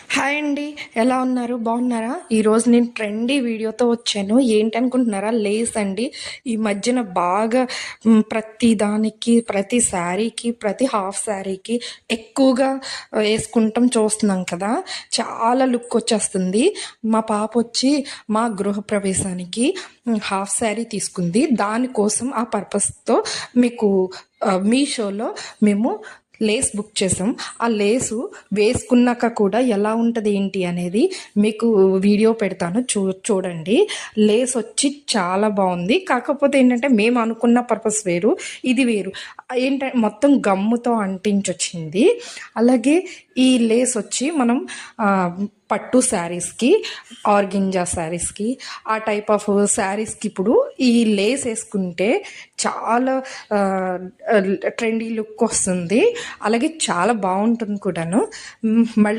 Hi అండి. ఎలా ఉన్నారు? బాగున్నారా? ఈరోజు నేను ట్రెండీ వీడియోతో వచ్చాను. ఏంటనుకుంటున్నారా? లేస్ అండి. ఈ మధ్యన బాగా ప్రతి దానికి, ప్రతి శారీకి, ప్రతి హాఫ్ శారీకి ఎక్కువగా వేసుకుంటాం చూస్తున్నాం కదా! చాలా లుక్ వచ్చేస్తుంది. మా పాప వచ్చి మా గృహప్రవేశానికి హాఫ్ శారీ తీసుకుంది. దానికోసం ఆ పర్పస్తో మీకు మీషోలో మేము లేస్ బుక్ చేసాం. ఆ లేసు వేసుకున్నాక కూడా ఎలా ఉంటుంది ఏంటి అనేది మీకు వీడియో పెడతాను, చూడండి. లేస్ వచ్చి చాలా బాగుంది. కాకపోతే ఏంటంటే మేము అనుకున్న పర్పస్ వేరు, ఇది వేరు. ఏంటంటే మొత్తం గమ్ముతో అంటించొచ్చింది. అలాగే ఈ లేస్ వచ్చి మనం పట్టు శారీస్కి, ఆర్గింజా శారీస్కి, ఆ టైప్ ఆఫ్ శారీస్కి ఇప్పుడు ఈ లేస్ వేసుకుంటే చాలా ట్రెండీ లుక్ వస్తుంది. అలాగే చాలా బాగుంటుంది కూడాను. మళ్ళీ